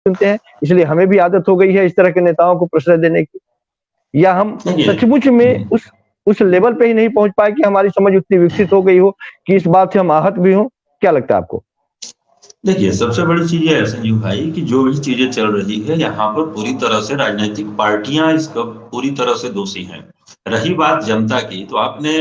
सुनते हैं, इसलिए हमें भी आदत हो गई है इस तरह के नेताओं को प्रश्रय देने की, या हम सचमुच में उस लेवल पे ही नहीं पहुंच पाए कि हमारी समझ उतनी विकसित हो गई हो कि इस बात से हम आहत भी हों? क्या लगता है आपको? देखिए, सबसे बड़ी चीज ये है संजीव भाई कि जो भी चीजें चल रही है यहाँ पर पूरी तरह से राजनीतिक पार्टियां इसका पूरी तरह से दोषी हैं। रही बात जनता की, तो आपने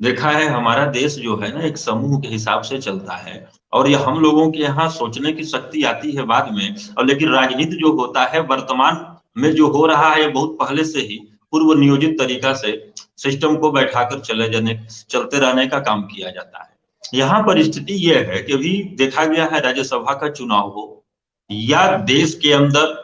देखा है हमारा देश जो है ना एक समूह के हिसाब से चलता है, और ये हम लोगों के यहाँ सोचने की शक्ति आती है बाद में, और लेकिन राजनीति जो होता है वर्तमान में जो हो रहा है बहुत पहले से ही पूर्व नियोजित तरीका से सिस्टम को बैठाकर चलते रहने का काम किया जाता है। यहाँ पर स्थिति यह है कि अभी देखा गया है राज्यसभा का चुनाव हो या देश के अंदर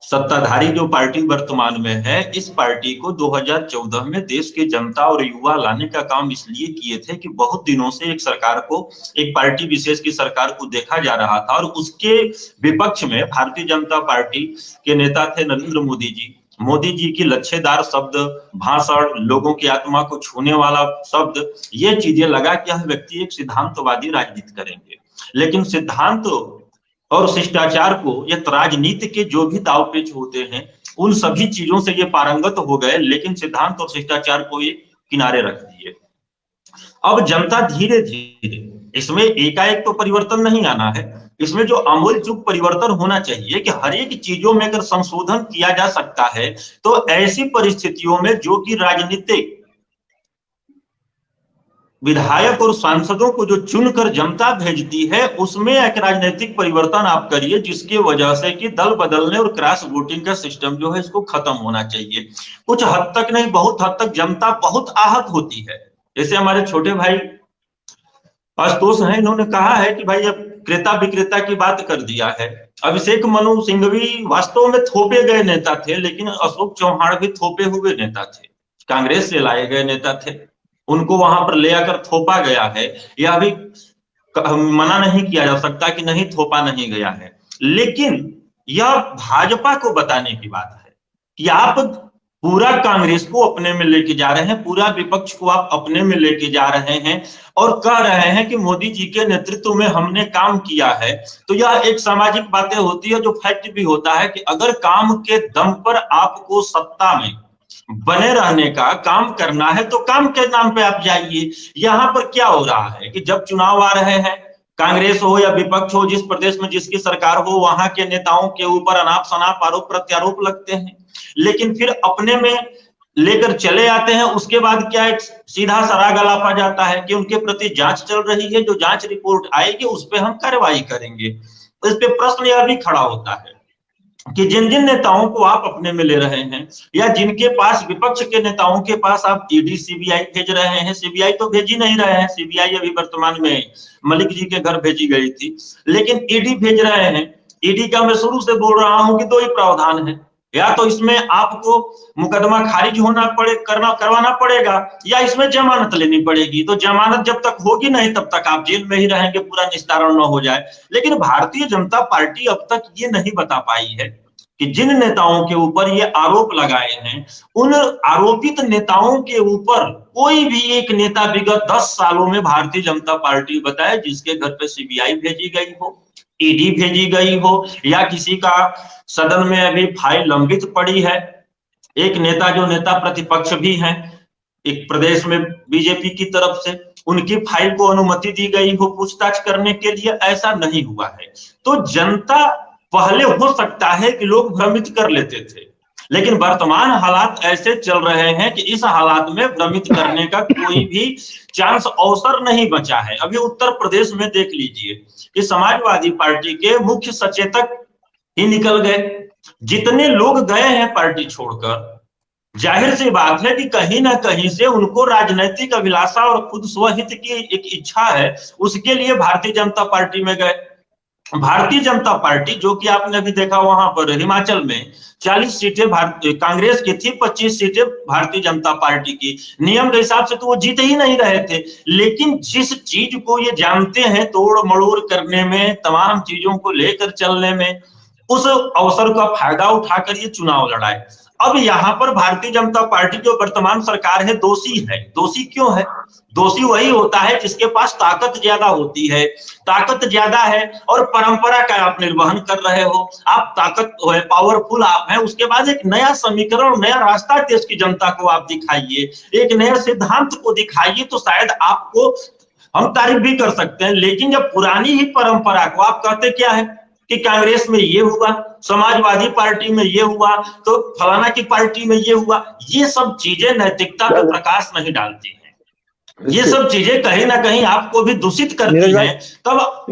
सत्ताधारी जो पार्टी वर्तमान में है, इस पार्टी को 2014 में देश की जनता और युवा लाने का काम इसलिए किए थे कि बहुत दिनों से एक सरकार को, एक पार्टी विशेष की सरकार को देखा जा रहा था, और उसके विपक्ष में भारतीय जनता पार्टी के नेता थे नरेंद्र मोदी जी। मोदी जी की लच्छेदार शब्द, भाषण, लोगों की आत्मा को छूने वाला शब्द, ये चीजें लगा कि यह व्यक्ति एक सिद्धांतवादी राजनीति करेंगे। लेकिन सिद्धांत और शिष्टाचार को, या राजनीति के जो भी दाव पेच होते हैं, उन सभी चीजों से ये पारंगत हो गए, लेकिन सिद्धांत और शिष्टाचार को ये किनारे रख दिए। अब जनता धीरे धीरे, इसमें एकाएक तो परिवर्तन नहीं आना है, इसमें जो आमूल चूक परिवर्तन होना चाहिए कि हर एक चीजों में अगर संशोधन किया जा सकता है, तो ऐसी परिस्थितियों में जो कि राजनीतिक विधायक और सांसदों को जो चुनकर जनता भेजती है, उसमें एक राजनीतिक परिवर्तन आप करिए, जिसकी वजह से कि दल बदलने और क्रॉस वोटिंग का सिस्टम जो है इसको खत्म होना चाहिए। कुछ हद तक नहीं, बहुत हद तक जनता बहुत आहत होती है। जैसे हमारे छोटे भाई आशुतोष हैं, इन्होंने कहा है कि भाई अब क्रेता विक्रेता की बात कर दिया है। अभिषेक मनु सिंघवी वास्तव में थोपे गए नेता थे, लेकिन अशोक चौहान भी थोपे हुए नेता थे, कांग्रेस से लाए गए नेता थे, उनको वहां पर ले आकर थोपा गया है। यह भी मना नहीं किया जा सकता कि नहीं थोपा नहीं गया है, लेकिन यह भाजपा को बताने की बात है कि आप पूरा कांग्रेस को अपने में लेके जा रहे हैं, पूरा विपक्ष को आप अपने में लेके जा रहे हैं और कह रहे हैं कि मोदी जी के नेतृत्व में हमने काम किया है। तो यह एक सामाजिक बातें होती है, जो फैक्ट भी होता है कि अगर काम के दम पर आपको सत्ता में बने रहने का काम करना है तो काम के नाम पे आप जाइए। यहाँ पर क्या हो रहा है कि जब चुनाव आ रहे हैं, कांग्रेस हो या विपक्ष हो, जिस प्रदेश में जिसकी सरकार हो, वहां के नेताओं के ऊपर अनाप शनाप आरोप प्रत्यारोप लगते हैं, लेकिन फिर अपने में लेकर चले आते हैं। उसके बाद क्या एक सीधा सराग लापा जाता है कि उनके प्रति जांच चल रही है, जो जांच रिपोर्ट आएगी उस पर हम कार्रवाई करेंगे। इस पे प्रश्न यह भी खड़ा होता है कि जिन जिन नेताओं को आप अपने में ले रहे हैं, या जिनके पास, विपक्ष के नेताओं के पास आप ईडी सीबीआई भेज रहे हैं, सीबीआई तो भेज ही नहीं रहे हैं, सीबीआई अभी वर्तमान में मलिक जी के घर भेजी गई थी, लेकिन ईडी भेज रहे हैं। ईडी का मैं शुरू से बोल रहा हूं कि दो ही प्रावधान है, या तो इसमें आपको मुकदमा खारिज करवाना पड़ेगा, या इसमें जमानत लेनी पड़ेगी। तो जमानत जब तक होगी नहीं तब तक आप जेल में ही रहेंगे, पूरा निस्तारण न हो जाए। लेकिन भारतीय जनता पार्टी अब तक ये नहीं बता पाई है कि जिन नेताओं के ऊपर ये आरोप लगाए हैं, उन आरोपित नेताओं के ऊपर कोई भी एक नेता विगत 10 सालों में भारतीय जनता पार्टी बताए जिसके घर पे सीबीआई भेजी गई हो, ईडी भेजी गई हो, या किसी का सदन में अभी फाइल लंबित पड़ी है। एक नेता जो नेता प्रतिपक्ष भी हैं एक प्रदेश में बीजेपी की तरफ से, उनकी फाइल को अनुमति दी गई हो पूछताछ करने के लिए, ऐसा नहीं हुआ है। तो जनता, पहले हो सकता है कि लोग भ्रमित कर लेते थे, लेकिन वर्तमान हालात ऐसे चल रहे हैं कि इस हालात में भ्रमित करने का कोई भी चांस, अवसर नहीं बचा है। अभी उत्तर प्रदेश में देख लीजिए कि समाजवादी पार्टी के मुख्य सचेतक ही निकल गए। जितने लोग गए हैं पार्टी छोड़कर, जाहिर सी बात है कि कहीं ना कहीं से उनको राजनीतिक अभिलाषा और खुद स्वहित की एक इच्छा है, उसके लिए भारतीय जनता पार्टी में गए। भारतीय जनता पार्टी, जो कि आपने भी देखा वहां पर हिमाचल में 40 सीटें कांग्रेस की थी, 25 सीटें भारतीय जनता पार्टी की। नियम के हिसाब से तो वो जीत ही नहीं रहे थे, लेकिन जिस चीज को ये जानते हैं तोड़ मड़ोड़ करने में, तमाम चीजों को लेकर चलने में, उस अवसर का फायदा उठाकर ये चुनाव लड़ाए। अब यहाँ पर भारतीय जनता पार्टी जो वर्तमान सरकार है दोषी है। दोषी क्यों है? दोषी वही होता है जिसके पास ताकत ज्यादा होती है, ताकत ज्यादा है और परंपरा का आप निर्वहन कर रहे हो, आप ताकत पावरफुल आप हैं, उसके बाद एक नया समीकरण, नया रास्ता देश की जनता को आप दिखाइए, एक नया सिद्धांत को दिखाइए, तो शायद आपको हम तारीफ भी कर सकते हैं। लेकिन जब पुरानी ही परंपरा को आप कहते क्या है कि कांग्रेस में ये हुआ, समाजवादी पार्टी में ये हुआ, तो फलाना की पार्टी में ये हुआ, ये सब चीजें नैतिकता पे प्रकाश नहीं डालती हैं। ये सब चीजें कहीं ना कहीं आपको भी दूषित करती हैं। तब